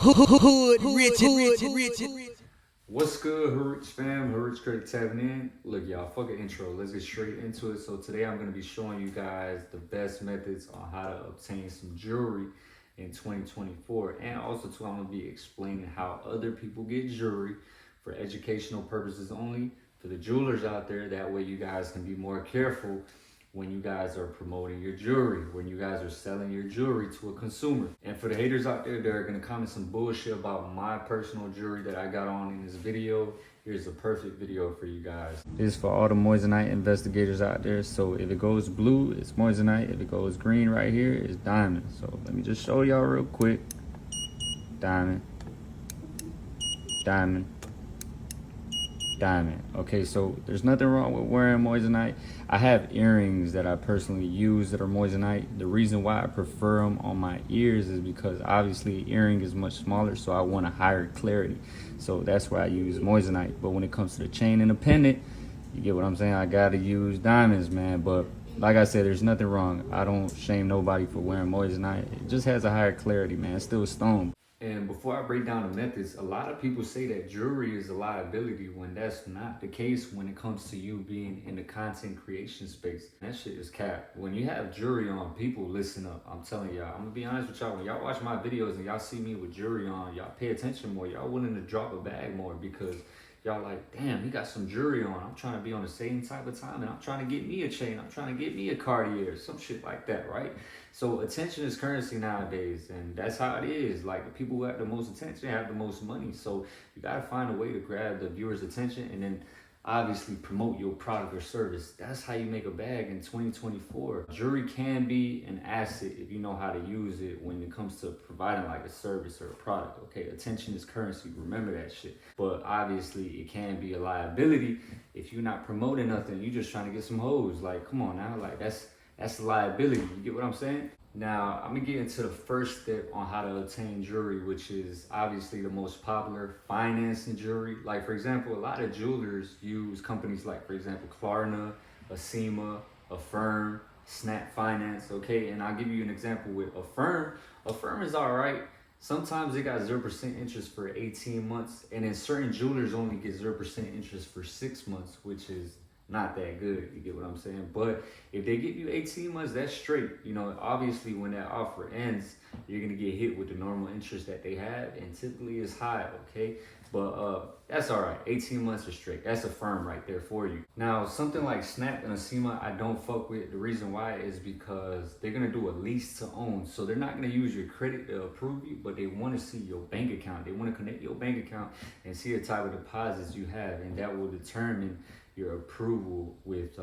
Hood rich. What's good, Hood Rich fam? Hood Rich Credit tapping in. Look, y'all, fuck an intro. Let's get straight into it. So today I'm gonna be showing you guys the best methods on how to obtain some jewelry in 2024, and also too, I'm gonna be explaining how other people get jewelry for educational purposes only for the jewelers out there. That way, you guys can be more careful when you guys are promoting your jewelry, when you guys are selling your jewelry to a consumer. And for the haters out there that are gonna comment some bullshit about my personal jewelry that I got on in this video, here's a perfect video for you guys. This is for all the moissanite investigators out there. So if it goes blue, it's moissanite. If it goes green right here, it's diamond. So let me just show y'all real quick. Diamond, diamond, diamond. Okay, so there's nothing wrong with wearing moissanite. I have earrings that I personally use that are moissanite. The reason why I prefer them on my ears is because obviously earring is much smaller, so I want a higher clarity. So that's why I use moissanite. But when it comes to the chain and the pendant, you get what I'm saying? I gotta use diamonds, man. But like I said, there's nothing wrong. I don't shame nobody for wearing moissanite. It just has a higher clarity, man. It's still a stone. And before I break down the methods, a lot of people say that jewelry is a liability when that's not the case when it comes to you being in the content creation space. That shit is cap. When you have jewelry on, people listen up. I'm telling y'all, I'm gonna be honest with y'all. When y'all watch my videos and y'all see me with jewelry on, y'all pay attention more. Y'all willing to drop a bag more because y'all like, damn, he got some jewelry on. I'm trying to be on the same type of time and I'm trying to get me a chain. I'm trying to get me a Cartier, some shit like that, right? So attention is currency nowadays, and that's how it is. Like, the people who have the most attention have the most money. So you gotta find a way to grab the viewer's attention and then obviously promote your product or service. That's how you make a bag in 2024. Jewelry can be an asset if you know how to use it when it comes to providing like a service or a product. Okay, attention is currency, remember that shit. But obviously it can be a liability if you're not promoting nothing, you're just trying to get some hoes. Like, come on now, like that's a liability. You get what I'm saying? Now, I'm gonna get into the first step on how to obtain jewelry, which is obviously the most popular, financing jewelry. Like, for example, a lot of jewelers use companies like, for example, Klarna, Acima, Affirm, Snap Finance, okay? And I'll give you an example with Affirm. Affirm is all right. Sometimes they got 0% interest for 18 months, and then certain jewelers only get 0% interest for 6 months, which is not that good. You get what I'm saying? But if they give you 18 months, that's straight. You know, obviously when that offer ends, you're gonna get hit with the normal interest that they have, and typically it's high, okay? But that's all right. 18 months is straight. That's a firm right there for you. Now, something like Snap and Acima, I don't fuck with. The reason why is because they're gonna do a lease to own. So they're not gonna use your credit to approve you, but they wanna see your bank account. They wanna connect your bank account and see the type of deposits you have, and that will determine your approval with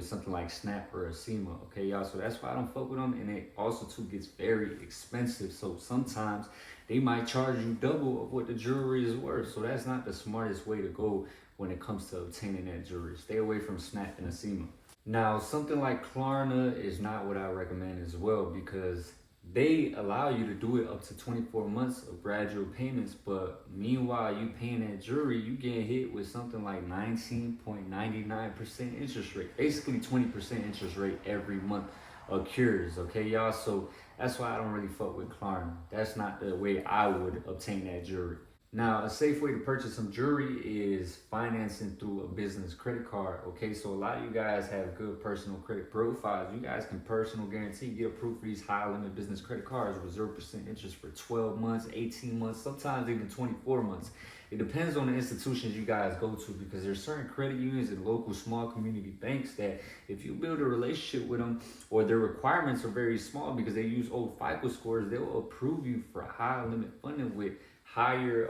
something like Snap or Acima, okay, y'all? So that's why I don't fuck with them, and it also too gets very expensive. So sometimes they might charge you double of what the jewelry is worth. So that's not the smartest way to go when it comes to obtaining that jewelry. Stay away from Snap and Acima. Now, something like Klarna is not what I recommend as well, because they allow you to do it up to 24 months of gradual payments, but meanwhile you paying that jewelry, you getting hit with something like 19.99% interest rate, basically 20% interest rate every month occurs, okay, y'all? So that's why I don't really fuck with Klarna. That's not the way I would obtain that jewelry. Now, a safe way to purchase some jewelry is financing through a business credit card, okay? So a lot of you guys have good personal credit profiles. You guys can personal guarantee, get approved for these high limit business credit cards with 0% interest for 12 months, 18 months, sometimes even 24 months. It depends on the institutions you guys go to, because there's certain credit unions and local small community banks that if you build a relationship with them, or their requirements are very small because they use old FICO scores, they will approve you for high limit funding with higher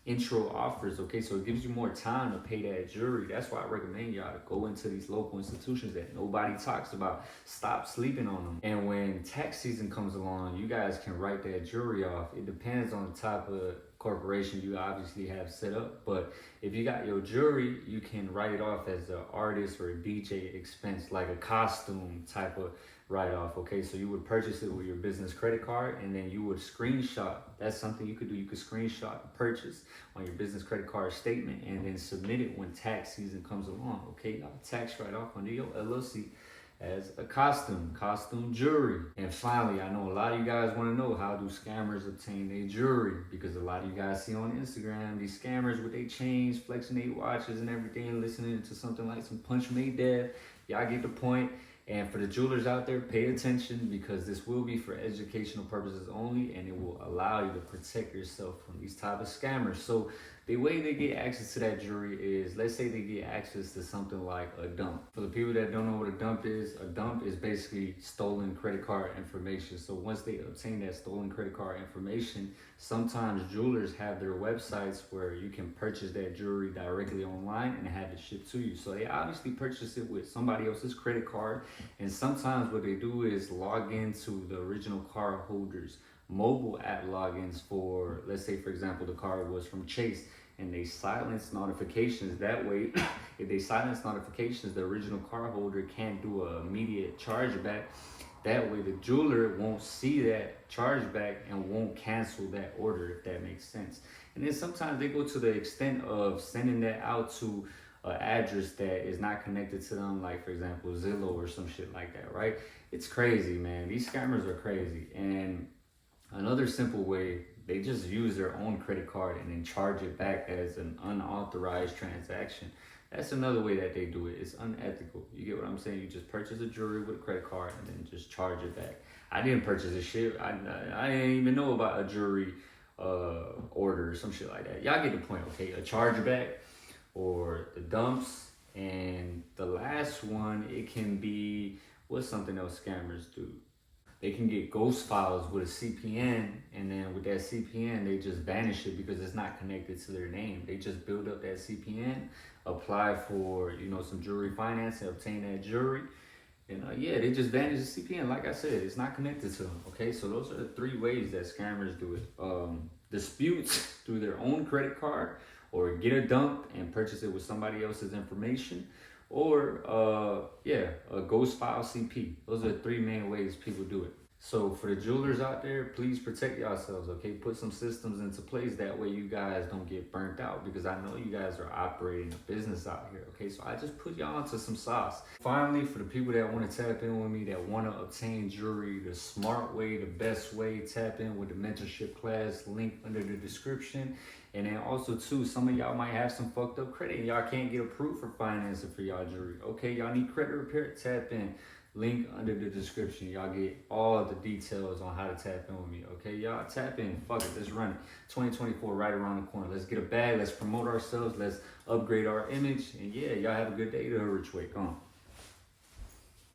intro offers, okay? So it gives you more time to pay that jewelry. That's why I recommend y'all to go into these local institutions that nobody talks about. Stop sleeping on them. And when tax season comes along, you guys can write that jewelry off. It depends on the type of corporation you obviously have set up, but if you got your jewelry, you can write it off as an artist or a DJ expense, like a costume type of write-off, okay? So you would purchase it with your business credit card, and then you would screenshot. That's something you could do. You could screenshot the purchase on your business credit card statement and then submit it when tax season comes along, okay? Tax write-off under your LLC as a costume jewelry. And finally, I know a lot of you guys want to know, how do scammers obtain their jewelry? Because a lot of you guys see on Instagram these scammers with their chains, flexing their watches and everything, listening to something like some Punch Made Death. Y'all get the point. And for the jewelers out there, pay attention, because this will be for educational purposes only, and it will allow you to protect yourself from these type of scammers. So the way they get access to that jewelry is, let's say they get access to something like a dump. For the people that don't know what a dump is basically stolen credit card information. So once they obtain that stolen credit card information, sometimes jewelers have their websites where you can purchase that jewelry directly online and have it shipped to you. So they obviously purchase it with somebody else's credit card. And sometimes what they do is log into the original card holder's mobile app logins for, let's say for example, the card was from Chase, and they silence notifications. That way, if they silence notifications, the original card holder can't do an immediate chargeback. That way the jeweler won't see that chargeback and won't cancel that order, if that makes sense. And then sometimes they go to the extent of sending that out to an address that is not connected to them, like for example Zillow or some shit like that, right? It's crazy, man. These scammers are crazy. And another simple way, they just use their own credit card and then charge it back as an unauthorized transaction. That's another way that they do it. It's unethical. You get what I'm saying? You just purchase a jewelry with a credit card and then just charge it back. I didn't purchase this shit. I didn't even know about a jewelry order or some shit like that. Y'all get the point, okay? A chargeback or the dumps. And the last one, it can be, what's something else scammers do? They can get ghost files with a CPN, and then with that CPN, they just vanish it because it's not connected to their name. They just build up that CPN, apply for, some jewelry finance and obtain that jewelry. And they just vanish the CPN. Like I said, it's not connected to them. Okay, so those are the three ways that scammers do it. Disputes through their own credit card, or get a dump and purchase it with somebody else's information, or a ghost file CP. Those are the three main ways people do it. So for the jewelers out there, please protect yourselves, okay? Put some systems into place, that way you guys don't get burnt out, because I know you guys are operating a business out here, okay? So I just put y'all onto some sauce. Finally, for the people that want to tap in with me, that want to obtain jewelry the smart way, the best way, tap in with the mentorship class, link under the description. And then also too, some of y'all might have some fucked up credit and y'all can't get approved for financing for y'all jewelry. Okay, y'all need credit repair, tap in. Link under the description. Y'all get all the details on how to tap in with me. Okay, y'all tap in. Fuck it, let's run it. 2024 right around the corner. Let's get a bag. Let's promote ourselves. Let's upgrade our image. And yeah, y'all have a good day the Hood Rich way. Come on.